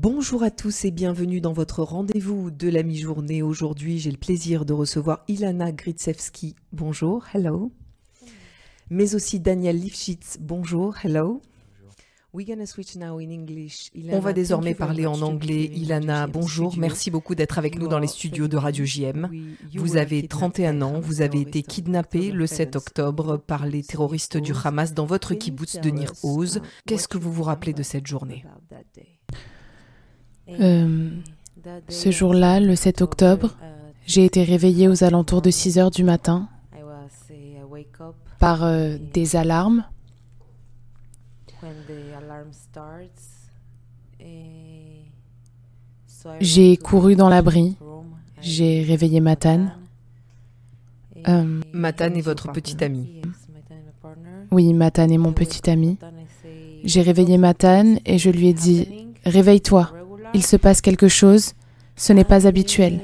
Bonjour à tous et bienvenue dans votre rendez-vous de la mi-journée. Aujourd'hui, j'ai le plaisir de recevoir Ilana Gritsevski. Bonjour, hello. Mais aussi Daniel Lifshitz. Bonjour, hello. On va désormais parler en anglais. Ilana, bonjour, merci beaucoup d'être avec nous dans les studios de Radio JM. Vous avez 31 ans, vous avez été kidnappé le 7 octobre par les terroristes du Hamas dans votre kibbutz de Nir Oz. Qu'est-ce que vous vous rappelez de cette journée ? Ce jour-là, le 7 octobre, j'ai été réveillée aux alentours de 6 heures du matin par des alarmes. J'ai couru dans l'abri, j'ai réveillé Matan. Matan est votre petit ami. Oui, Matan est mon petit ami. J'ai réveillé Matan et je lui ai dit « Réveille-toi, il se passe quelque chose, ce n'est pas habituel. »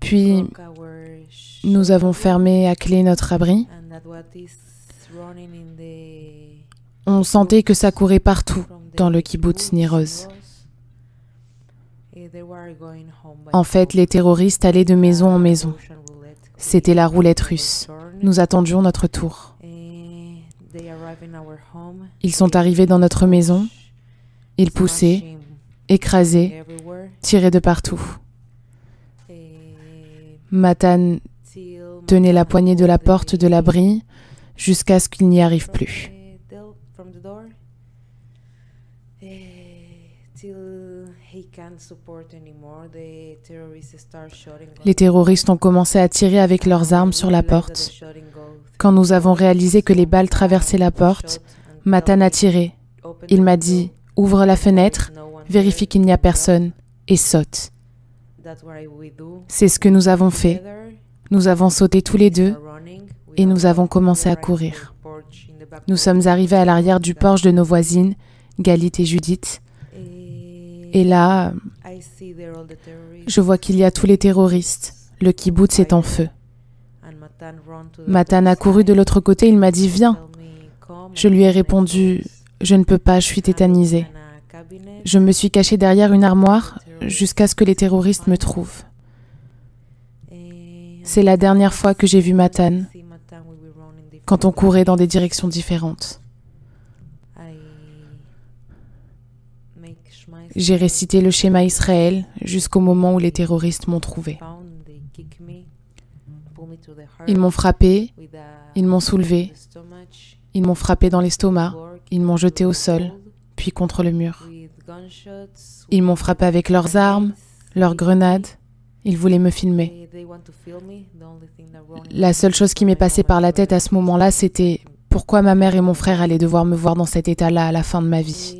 Puis, nous avons fermé à clé notre abri. On sentait que ça courait partout dans le kibbutz Nir Oz. En fait, les terroristes allaient de maison en maison. C'était la roulette russe. Nous attendions notre tour. Ils sont arrivés dans notre maison. Ils poussaient, écrasaient, tiraient de partout. Matan tenait la poignée de la porte de l'abri jusqu'à ce qu'il n'y arrive plus. Les terroristes ont commencé à tirer avec leurs armes sur la porte. Quand nous avons réalisé que les balles traversaient la porte, Matan a tiré. Il m'a dit « Ouvre la fenêtre, vérifie qu'il n'y a personne et saute. » C'est ce que nous avons fait. Nous avons sauté tous les deux et nous avons commencé à courir. Nous sommes arrivés à l'arrière du porche de nos voisines, Galit et Judith. Et là, je vois qu'il y a tous les terroristes. Le kibbutz est en feu. Matan a couru de l'autre côté, il m'a dit « Viens ». Je lui ai répondu « Je ne peux pas, je suis tétanisée ». Je me suis cachée derrière une armoire jusqu'à ce que les terroristes me trouvent. C'est la dernière fois que j'ai vu Matan, quand on courait dans des directions différentes. J'ai récité le schéma Israël jusqu'au moment où les terroristes m'ont trouvé. Ils m'ont frappé, ils m'ont soulevé, ils m'ont frappé dans l'estomac, ils m'ont jeté au sol, puis contre le mur. Ils m'ont frappé avec leurs armes, leurs grenades, ils voulaient me filmer. La seule chose qui m'est passée par la tête à ce moment-là, c'était pourquoi ma mère et mon frère allaient devoir me voir dans cet état-là à la fin de ma vie.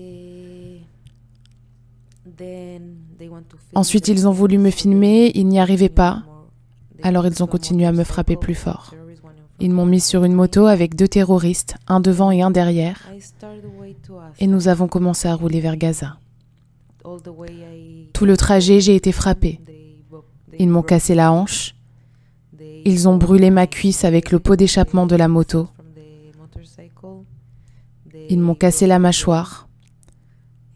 Ensuite, ils ont voulu me filmer, ils n'y arrivaient pas, alors ils ont continué à me frapper plus fort. Ils m'ont mis sur une moto avec 2 terroristes, un devant et un derrière, et nous avons commencé à rouler vers Gaza. Tout le trajet, j'ai été frappée. Ils m'ont cassé la hanche, ils ont brûlé ma cuisse avec le pot d'échappement de la moto, ils m'ont cassé la mâchoire,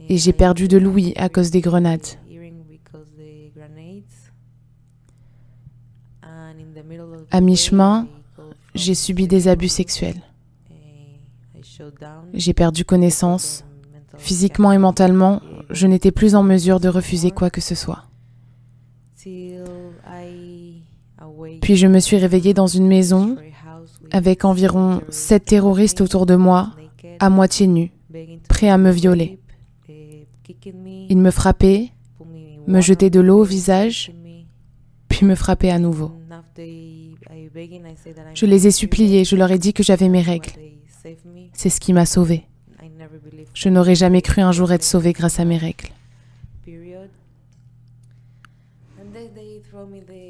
et j'ai perdu de l'ouïe à cause des grenades. À mi-chemin, j'ai subi des abus sexuels. J'ai perdu connaissance. Physiquement et mentalement, je n'étais plus en mesure de refuser quoi que ce soit. Puis je me suis réveillée dans une maison avec environ 7 terroristes autour de moi, à moitié nus, prêts à me violer. Ils me frappaient, me jetaient de l'eau au visage, puis me frappaient à nouveau. Je les ai suppliés, je leur ai dit que j'avais mes règles. C'est ce qui m'a sauvée. Je n'aurais jamais cru un jour être sauvée grâce à mes règles.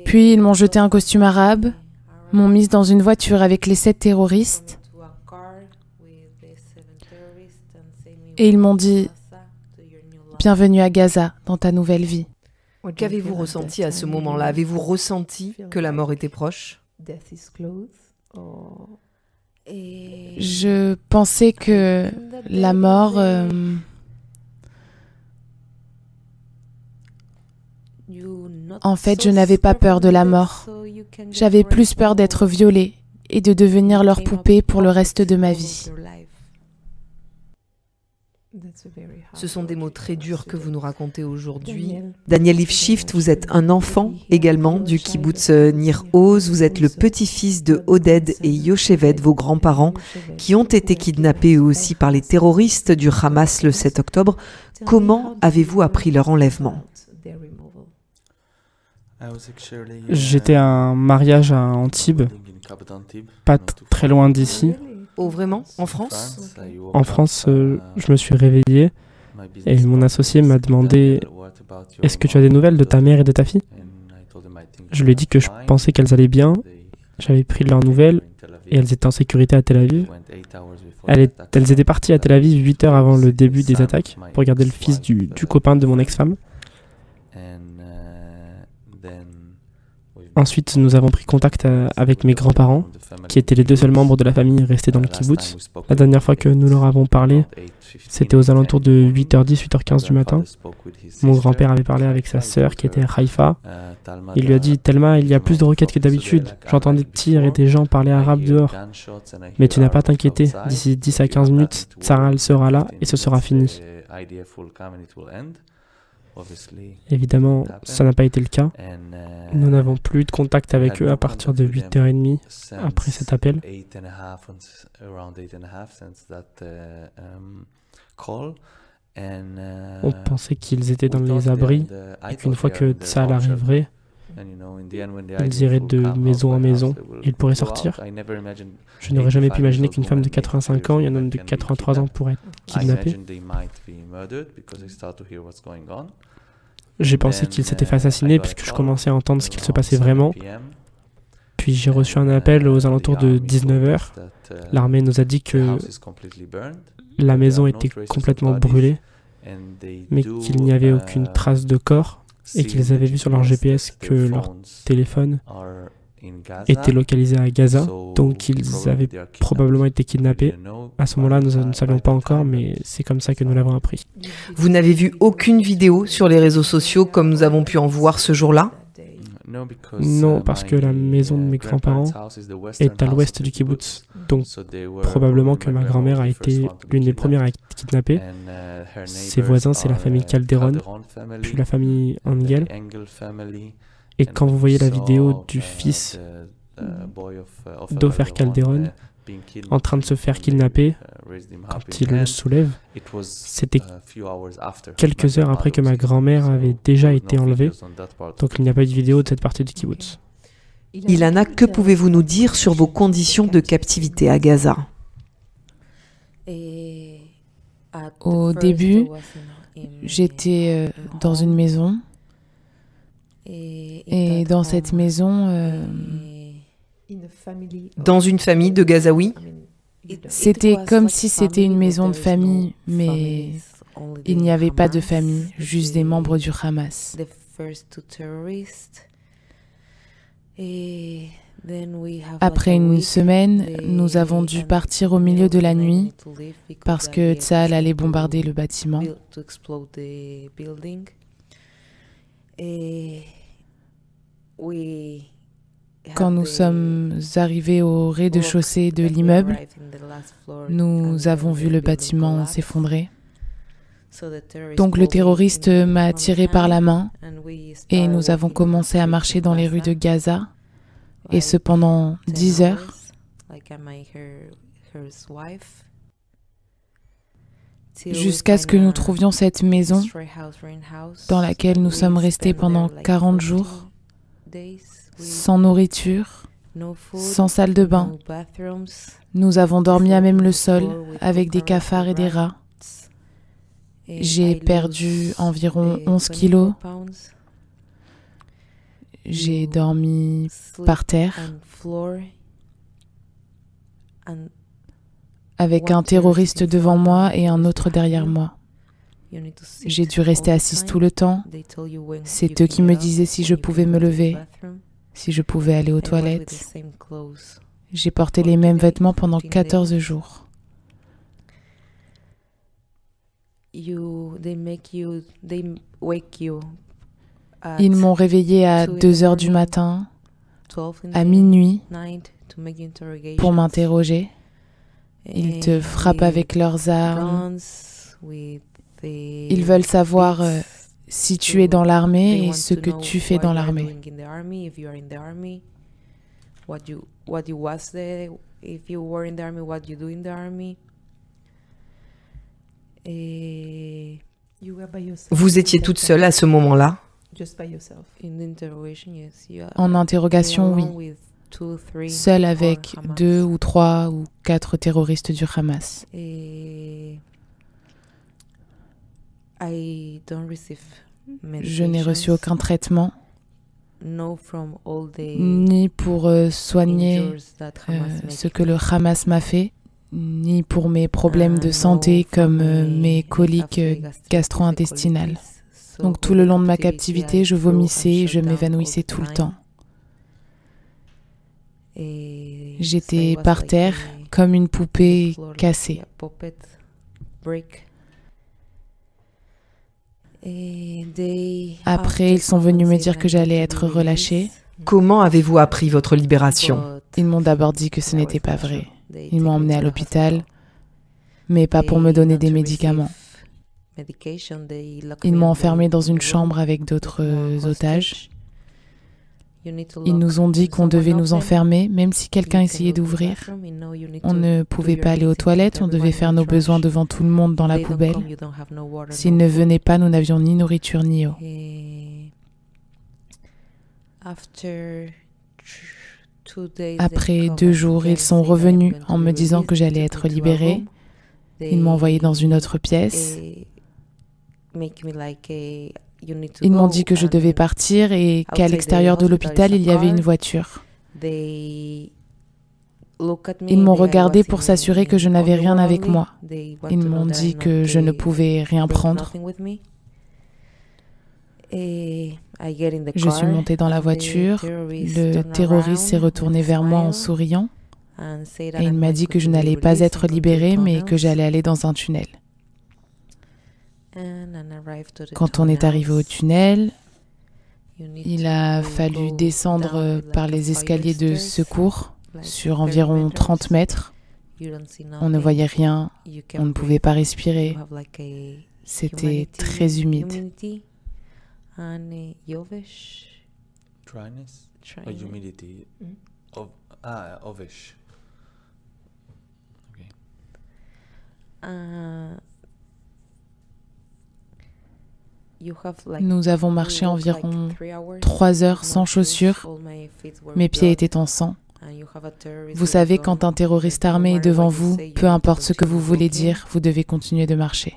Puis ils m'ont jeté un costume arabe, m'ont mise dans une voiture avec les 7 terroristes et ils m'ont dit « Bienvenue à Gaza, dans ta nouvelle vie ». Qu'avez-vous ressenti à ce moment-là ? Avez-vous ressenti que la mort était proche ? Je pensais que la mort En fait, je n'avais pas peur de la mort. J'avais plus peur d'être violée et de devenir leur poupée pour le reste de ma vie. Ce sont des mots très durs que vous nous racontez aujourd'hui. Daniel Lifshift, vous êtes un enfant également du kibbutz Nir Oz. Vous êtes le petit-fils de Oded et Yocheved, vos grands-parents, qui ont été kidnappés eux aussi par les terroristes du Hamas le 7 octobre. Comment avez-vous appris leur enlèvement ? J'étais à un mariage à Antibes, pas très loin d'ici. Oh, vraiment ? En France ? En France, je me suis réveillé et mon associé m'a demandé « Est-ce que tu as des nouvelles de ta mère et de ta fille ?» Je lui ai dit que je pensais qu'elles allaient bien. J'avais pris leurs nouvelles et elles étaient en sécurité à Tel Aviv. Elles étaient parties à Tel Aviv 8 heures avant le début des attaques pour garder le fils du copain de mon ex-femme. Ensuite, nous avons pris contact avec mes grands-parents, qui étaient les deux seuls membres de la famille restés dans le kibbutz. La dernière fois que nous leur avons parlé, c'était aux alentours de 8h10, 8h15 du matin. Mon grand-père avait parlé avec sa sœur qui était à Haïfa. Il lui a dit « Thelma, il y a plus de roquettes que d'habitude. J'entends des tirs et des gens parler arabe dehors. Mais tu n'as pas à t'inquiéter. D'ici 10 à 15 minutes, Sarah elle sera là et ce sera fini. » Évidemment, ça n'a pas été le cas. Nous n'avons plus de contact avec eux à partir de 8h30 après cet appel. On pensait qu'ils étaient dans les abris et qu'une fois que ça arriverait, ils iraient de maison en maison et ils pourraient sortir. Je n'aurais jamais pu imaginer qu'une femme de 85 ans et un homme de 83 ans pourraient être kidnappés. J'ai pensé qu'ils s'étaient fait assassiner puisque je commençais à entendre ce qu'il se passait vraiment. Puis j'ai reçu un appel aux alentours de 19h. L'armée nous a dit que la maison était complètement brûlée, mais qu'il n'y avait aucune trace de corps et qu'ils avaient vu sur leur GPS que leur téléphone était localisé à Gaza, donc ils avaient probablement été kidnappés. À ce moment-là, nous ne savions pas encore, mais c'est comme ça que nous l'avons appris. Vous n'avez vu aucune vidéo sur les réseaux sociaux comme nous avons pu en voir ce jour-là ? Non, parce que la maison de mes grands-parents est à l'ouest du kibbutz, donc probablement que ma grand-mère a été l'une des premières à être kidnappée. Ses voisins, c'est la famille Calderon, puis la famille Engel. Et quand vous voyez la vidéo du fils d'Ofer Calderon en train de se faire kidnapper, quand il le soulève, c'était quelques heures après que ma grand-mère avait déjà été enlevée, donc il n'y a pas eu de vidéo de cette partie du kibbutz. Ilana, que pouvez-vous nous dire sur vos conditions de captivité à Gaza ? Au début, j'étais dans une maison. Et dans cette maison, dans une famille de Gazaouis ? c'était comme si c'était une maison de famille, mais il n'y avait pas de famille, juste des membres du Hamas. Après une semaine, nous avons dû partir au milieu de la nuit parce que Tsahal allait bombarder le bâtiment. Quand nous sommes arrivés au rez-de-chaussée de l'immeuble, nous avons vu le bâtiment s'effondrer. Donc le terroriste m'a tiré par la main et nous avons commencé à marcher dans les rues de Gaza, et ce pendant 10 heures. Jusqu'à ce que nous trouvions cette maison dans laquelle nous sommes restés pendant 40 jours, sans nourriture, sans salle de bain. Nous avons dormi à même le sol avec des cafards et des rats. J'ai perdu environ 11 kilos. J'ai dormi par terre avec un terroriste devant moi et un autre derrière moi. J'ai dû rester assise tout le temps. C'est eux qui me disaient si je pouvais me lever, si je pouvais aller aux toilettes. J'ai porté les mêmes vêtements pendant 14 jours. Ils m'ont réveillée à 2 heures du matin, à minuit, pour m'interroger. Ils te frappent avec leurs armes. Ils veulent savoir si tu es dans l'armée et ce que tu fais dans l'armée. Vous étiez toute seule à ce moment-là? En interrogation, oui. Seule avec 2 ou 3 ou 4 terroristes du Hamas. Je n'ai reçu aucun traitement, ni pour soigner ce que le Hamas m'a fait, ni pour mes problèmes de santé comme mes coliques gastro-intestinales. Donc tout le long de ma captivité, je vomissais et je m'évanouissais tout le temps. J'étais par terre comme une poupée cassée. Après, ils sont venus me dire que j'allais être relâchée. Comment avez-vous appris votre libération? Ils m'ont d'abord dit que ce n'était pas vrai. Ils m'ont emmenée à l'hôpital, mais pas pour me donner des médicaments. Ils m'ont enfermée dans une chambre avec d'autres otages. Ils nous ont dit qu'on devait nous enfermer, même si quelqu'un essayait d'ouvrir. On ne pouvait pas aller aux toilettes, on devait faire nos besoins devant tout le monde dans la poubelle. S'ils ne venaient pas, nous n'avions ni nourriture ni eau. Après 2 jours, ils sont revenus en me disant que j'allais être libérée. Ils m'ont envoyée dans une autre pièce. Ils m'ont dit que je devais partir et qu'à l'extérieur de l'hôpital, il y avait une voiture. Ils m'ont regardé pour s'assurer que je n'avais rien avec moi. Ils m'ont dit que je ne pouvais rien prendre. Je suis montée dans la voiture. Le terroriste s'est retourné vers moi en souriant. Et il m'a dit que je n'allais pas être libérée, mais que j'allais aller dans un tunnel. Quand on est arrivé au tunnel, il a fallu descendre par les escaliers de secours sur environ 30 mètres. On ne voyait rien, on ne pouvait pas respirer. C'était très humide. Dryness or humidity? Ovish. Nous avons marché environ 3 heures sans chaussures. Mes pieds étaient en sang. Vous savez, quand un terroriste armé est devant vous, peu importe ce que vous voulez dire, vous devez continuer de marcher.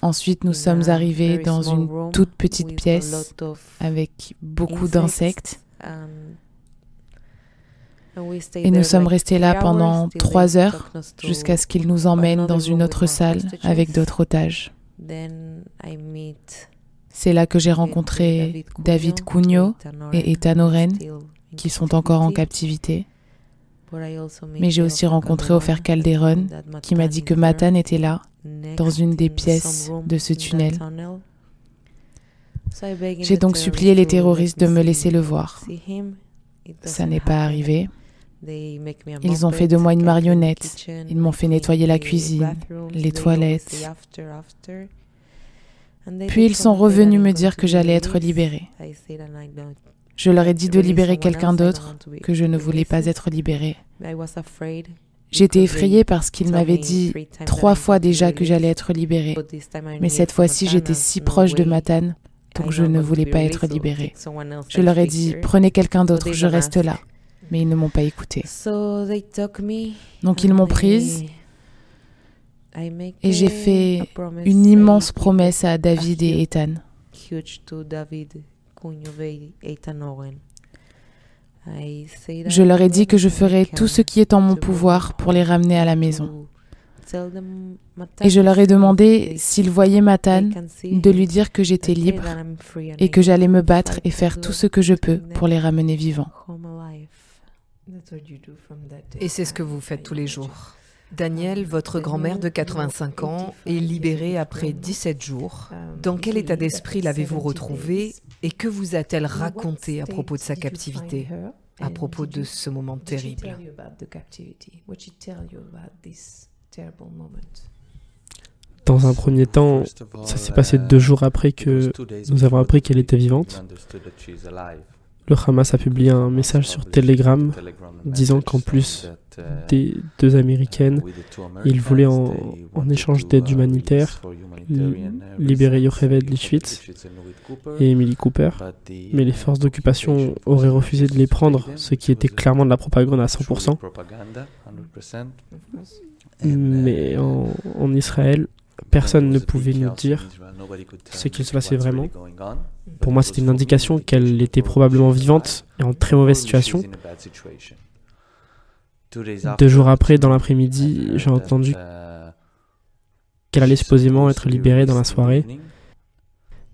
Ensuite, nous sommes arrivés dans une toute petite pièce avec beaucoup d'insectes. Et nous sommes restés là pendant 3 heures jusqu'à ce qu'ils nous emmènent dans une autre salle avec d'autres otages. C'est là que j'ai rencontré David Cugno et Ethan Oren, qui sont encore en captivité. Mais j'ai aussi rencontré Ofer Calderon, qui m'a dit que Matan était là, dans une des pièces de ce tunnel. J'ai donc supplié les terroristes de me laisser le voir. Ça n'est pas arrivé. Ils ont fait de moi une marionnette. Ils m'ont fait nettoyer la cuisine, les toilettes. Puis ils sont revenus me dire que j'allais être libérée. Je leur ai dit de libérer quelqu'un d'autre, que je ne voulais pas être libérée. J'étais effrayée parce qu'ils m'avaient dit 3 fois déjà que j'allais être libérée. Mais cette fois-ci, j'étais si proche de Matan, donc je ne voulais pas être libérée. Je leur ai dit, prenez quelqu'un d'autre, je reste là. Mais ils ne m'ont pas écoutée. Donc ils m'ont prise et j'ai fait une immense promesse à David et Ethan. Je leur ai dit que je ferais tout ce qui est en mon pouvoir pour les ramener à la maison. Et je leur ai demandé, s'ils voyaient Matan, de lui dire que j'étais libre et que j'allais me battre et faire tout ce que je peux pour les ramener vivants. Et c'est ce que vous faites tous les jours? Daniel, votre grand-mère de 85 ans est libérée après 17 jours. Dans quel état d'esprit l'avez-vous retrouvée et que vous a-t-elle raconté à propos de sa captivité, à propos de ce moment terrible? Dans un premier temps, ça s'est passé 2 jours après que nous avons appris qu'elle était vivante. Le Hamas a publié un message sur Telegram disant qu'en plus des 2 Américaines, ils voulaient en échange d'aide humanitaire libérer Yocheved Lishvitz et Emily Cooper, mais les forces d'occupation auraient refusé de les prendre, ce qui était clairement de la propagande à 100%. Mais en Israël, personne ne pouvait nous dire ce qu'il se passait vraiment. Pour moi, c'était une indication qu'elle était probablement vivante et en très mauvaise situation. 2 jours après, dans l'après-midi, j'ai entendu qu'elle allait supposément être libérée dans la soirée,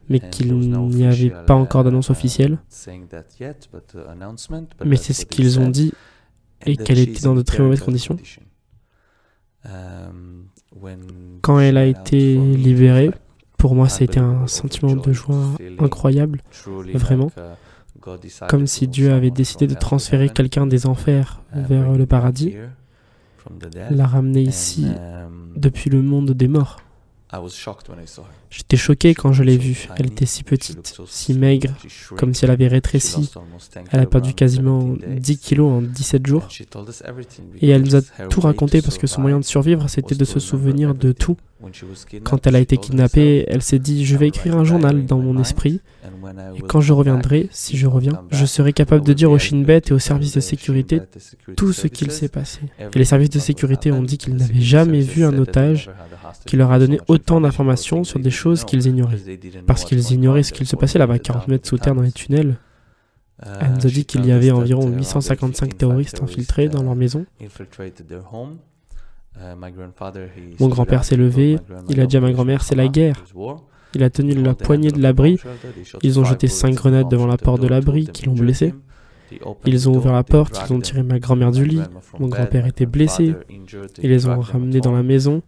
mais qu'il n'y avait pas encore d'annonce officielle. Mais c'est ce qu'ils ont dit et qu'elle était dans de très mauvaises conditions. Quand elle a été libérée, pour moi, ça a été un sentiment de joie incroyable, vraiment, comme si Dieu avait décidé de transférer quelqu'un des enfers vers le paradis, la ramener ici depuis le monde des morts. J'étais choqué quand je l'ai vue. Elle était si petite, si maigre, comme si elle avait rétréci. Elle a perdu quasiment 10 kilos en 17 jours. Et elle nous a tout raconté parce que son moyen de survivre, c'était de se souvenir de tout. Quand elle a été kidnappée, elle s'est dit « Je vais écrire un journal dans mon esprit. Et quand je reviendrai, si je reviens, je serai capable de dire au Shin Bet et aux services de sécurité tout ce qu'il s'est passé. » Et les services de sécurité ont dit qu'ils n'avaient jamais vu un otage qui leur a donné autant d'informations sur des choses qu'ils ignoraient. Parce qu'ils ignoraient ce qu'il se passait là-bas, 40 mètres sous terre dans les tunnels. Elle nous a dit qu'il y avait environ 855 terroristes infiltrés dans leur maison. Mon grand-père s'est levé, il a dit à ma grand-mère « c'est la guerre ». Il a tenu la poignée de l'abri, ils ont jeté 5 grenades devant la porte de l'abri qui l'ont blessé. Ils ont ouvert la porte, ils ont tiré ma grand-mère du lit, mon grand-père était blessé, ils les ont ramenés dans la maison,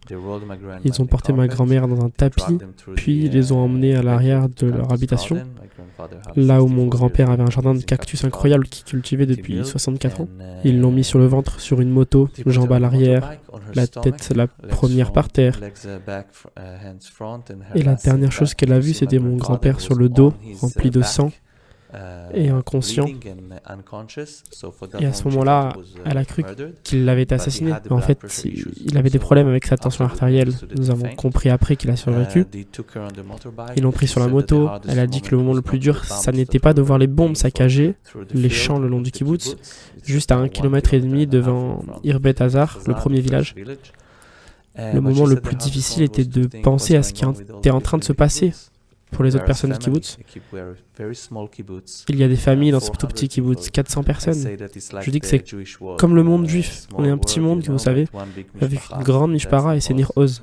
ils ont porté ma grand-mère dans un tapis, puis ils les ont emmenés à l'arrière de leur habitation, là où mon grand-père avait un jardin de cactus incroyable qu'il cultivait depuis 64 ans. Ils l'ont mis sur le ventre sur une moto, jambes à l'arrière, la tête la première par terre. Et la dernière chose qu'elle a vue, c'était mon grand-père sur le dos, rempli de sang et inconscient. Et à ce moment-là, elle a cru qu'il l'avait été assassiné. Mais en fait, il avait des problèmes avec sa tension artérielle. Nous avons compris après qu'il a survécu. Ils l'ont pris sur la moto. Elle a dit que le moment le plus dur, ça n'était pas de voir les bombes saccagées, les champs le long du kibbutz, juste à 1,5 km devant Irbet Hazar, le premier village. Le moment le plus difficile était de penser à ce qui était en train de se passer pour les autres personnes du kibbutz. Il y a des familles dans ce tout petit kibbutz, 400 personnes. Je dis que c'est comme le monde juif. On est un petit monde, vous savez, avec une grande mishpara et c'est Nir Oz.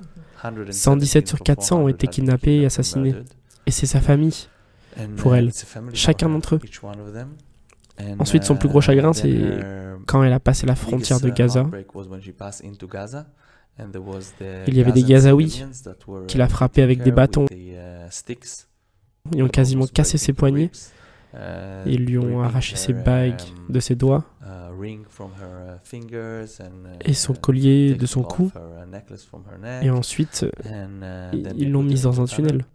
117 sur 400 ont été kidnappés et assassinés. Et c'est sa famille, pour elle, chacun d'entre eux. Ensuite, son plus gros chagrin, c'est quand elle a passé la frontière de Gaza. Il y avait des Gazaouis qui l'a frappé avec des bâtons. Ils ont quasiment cassé ses poignets. Ils lui ont arraché ses bagues de ses doigts et son collier de son cou. Et ensuite, ils l'ont mise dans un tunnel.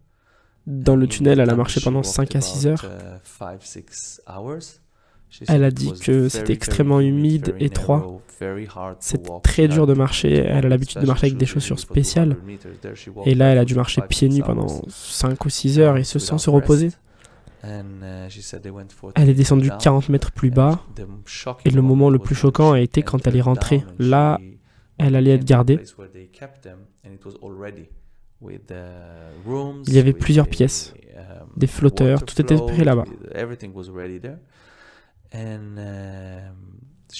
Dans le tunnel, elle a marché pendant 5 à 6 heures. Elle a dit que c'était extrêmement humide, étroit. C'était très dur de marcher. Elle a l'habitude de marcher avec des chaussures spéciales. Et là, elle a dû marcher pieds nus pendant 5 ou 6 heures et sans se reposer. Elle est descendue 40 mètres plus bas. Et le moment le plus choquant a été quand elle est rentrée. Là, elle allait être gardée. Il y avait plusieurs pièces, des flotteurs, tout était prêt là-bas.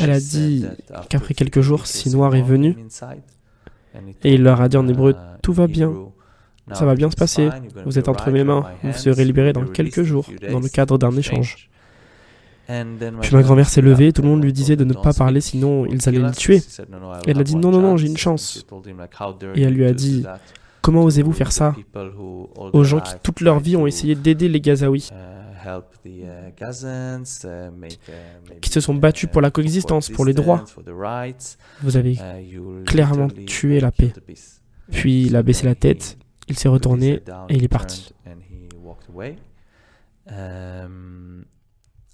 Elle a dit qu'après quelques jours, Sinwar est venu et il leur a dit en hébreu « Tout va bien, ça va bien se passer, vous êtes entre mes mains, vous serez libérés dans quelques jours dans le cadre d'un échange. » Puis ma grand-mère s'est levée, tout le monde lui disait de ne pas parler sinon ils allaient le tuer. Et elle a dit non, non, non, j'ai une chance. Et elle lui a dit, comment osez-vous faire ça aux gens qui toute leur vie ont essayé d'aider les Gazaouis, qui se sont battus pour la coexistence, pour les droits. Vous avez clairement tué la paix. Puis il a baissé la tête, il s'est retourné et il est parti.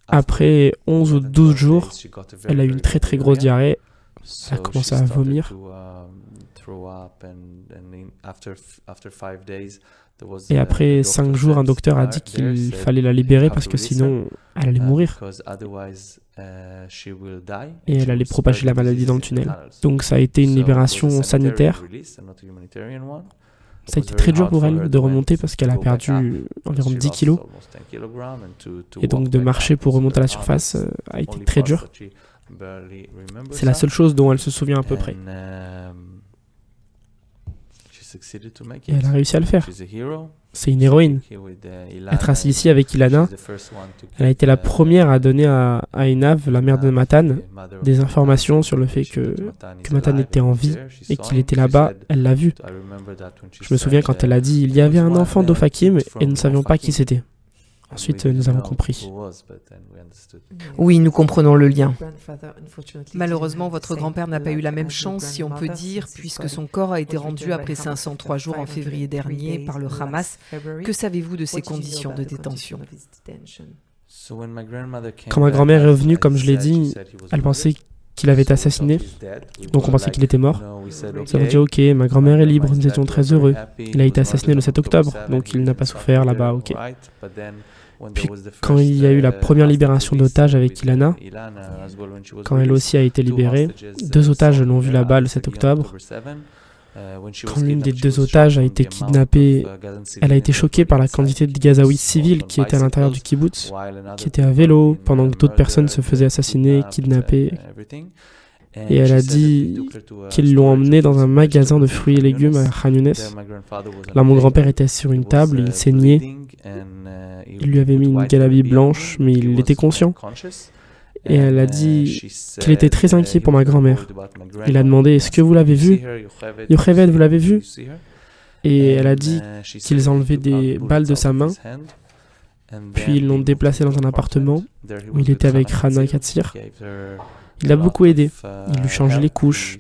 Après 11 ou 12 jours, elle a eu une très très grosse diarrhée. Elle a commencé à vomir. Et après 5 jours, un docteur a dit qu'il fallait la libérer parce que sinon, elle allait mourir. Et elle allait propager la maladie dans le tunnel. Donc ça a été une libération sanitaire. Ça a été très dur pour elle de remonter parce qu'elle a perdu environ 10 kilos. Et donc de marcher pour remonter à la surface a été très dur. C'est la seule chose dont elle se souvient à peu près. Et elle a réussi à le faire. C'est une héroïne. Être assise ici avec Ilana, elle a été la première à donner à Einav, la mère de Matan, des informations sur le fait que Matan était en vie et qu'il était là-bas. Elle l'a vu. Je me souviens quand elle a dit il y avait un enfant d'Ofakim et nous ne savions pas qui c'était. Ensuite, nous avons compris. Oui, nous comprenons le lien. Malheureusement, votre grand-père n'a pas eu la même chance, si on peut dire, puisque son corps a été rendu après 503 jours en février dernier par le Hamas. Que savez-vous de ces conditions de détention? Quand ma grand-mère est revenue, comme je l'ai dit, elle pensait qu'il avait été assassiné, donc on pensait qu'il était mort. Nous avons dit ok, ma grand-mère est libre, nous étions très heureux. Il a été assassiné le 7 octobre, donc il n'a pas souffert là-bas, ok. Puis quand il y a eu la première libération d'otages avec Ilana, quand elle aussi a été libérée, 2 otages l'ont vu là-bas le 7 octobre. Quand l'une des 2 otages a été kidnappée, elle a été choquée par la quantité de Gazaouis civils qui étaient à l'intérieur du kibbutz, qui étaient à vélo, pendant que d'autres personnes se faisaient assassiner, kidnapper. Et elle a dit qu'ils l'ont emmené dans un magasin de fruits et légumes à Khan Younes. Là, mon grand-père était sur une table, il saignait. Il lui avait mis une galabie blanche, mais il était conscient. Et elle a dit qu'il était très inquiet pour ma grand-mère. Il a demandé, est-ce que vous l'avez vu? Yocheved, vous l'avez vu? Et elle a dit qu'ils enlevaient des balles de sa main. Puis ils l'ont déplacé dans un appartement où il était avec Hana Katsir. Il l'a beaucoup aidé. Il lui changeait les couches.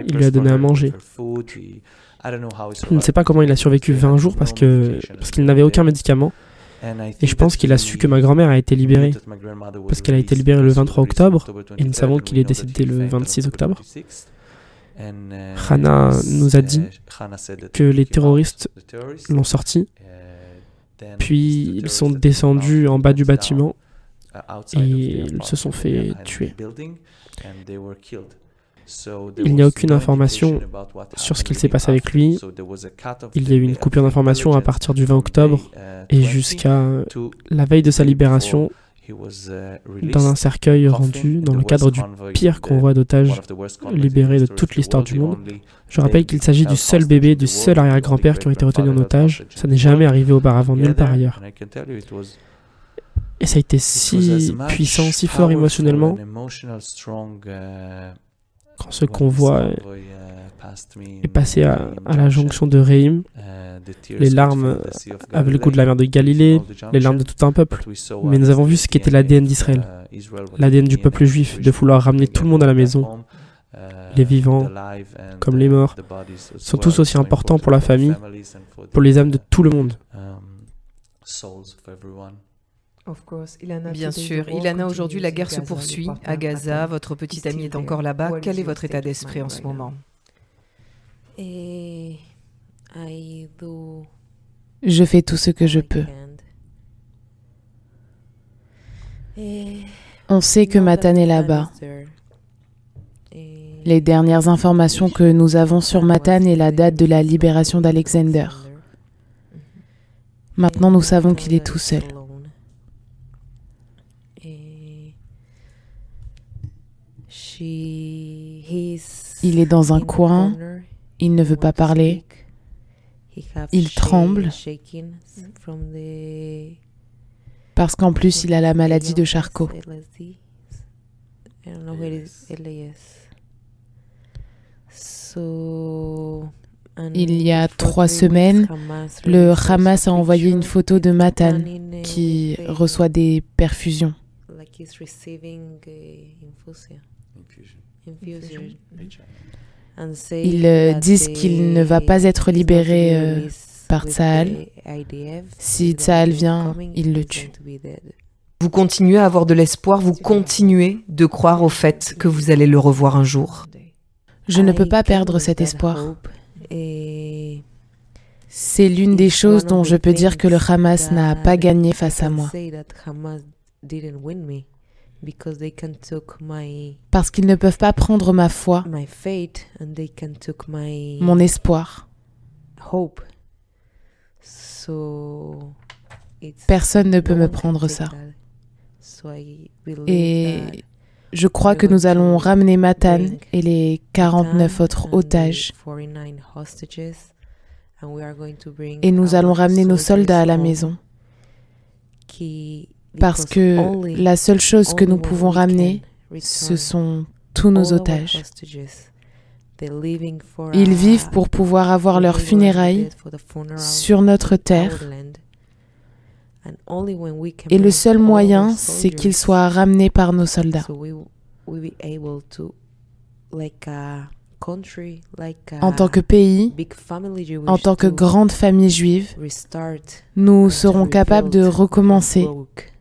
Il lui a donné à manger. Je ne sais pas comment il a survécu 20 jours parce qu'il n'avait aucun médicament. Et je pense qu'il a su que ma grand-mère a été libérée. Parce qu'elle a été libérée le 23 octobre. Et nous savons qu'il est décédé le 26 octobre. Hana nous a dit que les terroristes l'ont sorti. Puis ils sont descendus en bas du bâtiment. Et ils se sont fait tuer. Il n'y a aucune information sur ce qu'il s'est passé avec lui. Il y a eu une coupure d'information à partir du 20 octobre et jusqu'à la veille de sa libération dans un cercueil rendu dans le cadre du pire convoi d'otages libérés de toute l'histoire du monde. Je rappelle qu'il s'agit du seul bébé, du seul arrière-grand-père qui ont été retenus en otage. Ça n'est jamais arrivé auparavant, nulle part ailleurs. Et ça a été si puissant, si fort émotionnellement, quand ce convoi est passé à la jonction de Reim, les larmes avaient le goût de la mer de Galilée, les larmes de tout un peuple. Mais nous avons vu ce qu'était l'ADN d'Israël, l'ADN du peuple juif, de vouloir ramener tout le monde à la maison. Les vivants, comme les morts, sont tous aussi importants pour la famille, pour les âmes de tout le monde. Bien sûr. Ilana, aujourd'hui, la guerre se poursuit à Gaza. Votre petite amie est encore là-bas. Quel est votre état d'esprit en ce moment? Je fais tout ce que je peux. On sait que Matan est là-bas. Les dernières informations que nous avons sur Matan est la date de la libération d'Alexander. Maintenant, nous savons qu'il est tout seul. Il est dans un coin, il ne veut pas parler, il tremble. parce qu'en plus, il a la maladie de Charcot. Il y a 3 semaines, le Hamas a envoyé une photo de Matan qui reçoit des perfusions. Ils disent qu'il ne va pas être libéré par Tsahal. Si Tsahal vient, il le tue. Vous continuez à avoir de l'espoir, vous continuez de croire au fait que vous allez le revoir un jour. Je ne peux pas perdre cet espoir. C'est l'une des choses dont je peux dire que le Hamas n'a pas gagné face à moi. Parce qu'ils ne peuvent pas prendre ma foi, mon espoir. Personne ne peut me prendre ça. Et je crois que nous allons ramener Matan et les 49 autres otages. Et nous allons ramener nos soldats à la maison. Parce que la seule chose que nous pouvons ramener, ce sont tous nos otages. Ils vivent pour pouvoir avoir leurs funérailles sur notre terre. Et le seul moyen, c'est qu'ils soient ramenés par nos soldats. En tant que pays, en tant que grande famille juive, nous serons capables de recommencer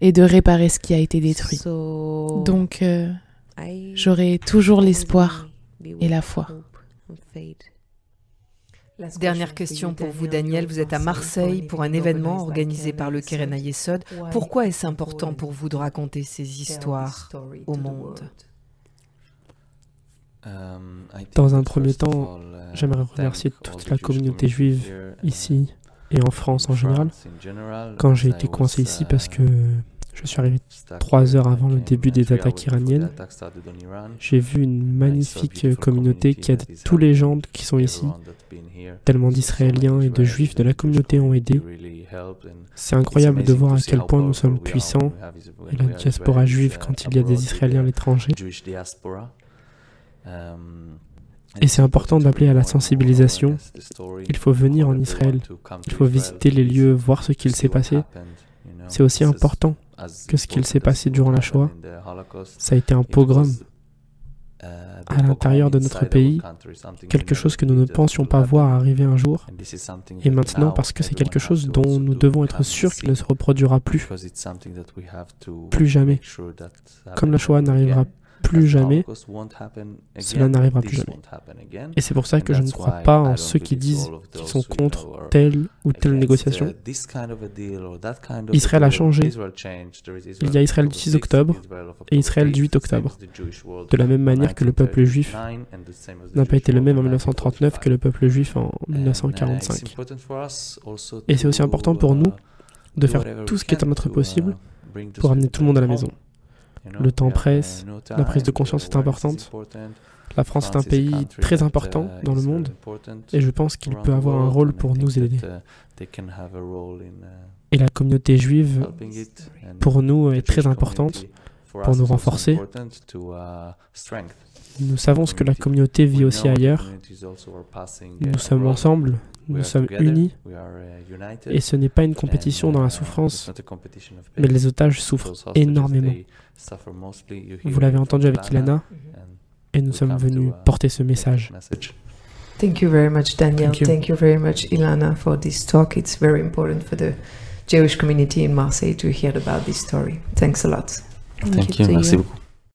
et de réparer ce qui a été détruit. Donc, j'aurai toujours l'espoir et la foi. Dernière question pour vous, Daniel. Vous êtes à Marseille pour un événement organisé par le Keren HaYesod. Pourquoi est-ce important pour vous de raconter ces histoires au monde? Dans un premier temps, j'aimerais remercier toute la communauté juive ici et en France en général, quand j'ai été coincé ici parce que je suis arrivé 3 heures avant le début des attaques iraniennes. J'ai vu une magnifique communauté qui aide tous les gens qui sont ici. Tellement d'Israéliens et de Juifs de la communauté ont aidé. C'est incroyable de voir à quel point nous sommes puissants et la diaspora juive quand il y a des Israéliens à l'étranger. Et c'est important d'appeler à la sensibilisation. Il faut venir en Israël, il faut visiter les lieux, voir ce qu'il s'est passé. C'est aussi important que ce qu'il s'est passé durant la Shoah. Ça a été un pogrom à l'intérieur de notre pays, quelque chose que nous ne pensions pas voir arriver un jour. Et maintenant, parce que c'est quelque chose dont nous devons être sûrs qu'il ne se reproduira plus. Plus jamais. Comme la Shoah n'arrivera plus jamais, cela n'arrivera plus jamais. Et c'est pour ça que je ne crois pas en ceux qui disent qu'ils sont contre telle ou telle négociation. Israël a changé. Il y a Israël du 6 octobre et Israël du 8 octobre. De la même manière que le peuple juif n'a pas été le même en 1939 que le peuple juif en 1945. Et c'est aussi important pour nous de faire tout ce qui est en notre possible pour amener tout le monde à la maison. Le temps presse, la prise de conscience est importante. La France est un pays très important dans le monde et je pense qu'il peut avoir un rôle pour nous aider. Et la communauté juive, pour nous, est très importante pour nous renforcer. Nous savons ce que la communauté vit aussi ailleurs. Nous sommes ensemble, nous sommes unis. Et ce n'est pas une compétition dans la souffrance, mais les otages souffrent énormément. Vous l'avez entendu avec Ilana, et nous sommes venus porter ce message. Thank you very much, Daniel. Thank you very much, Ilana, for this talk. It's very important for the Jewish community in Marseille to hear about this story. Thanks a lot. Thank you. Merci beaucoup.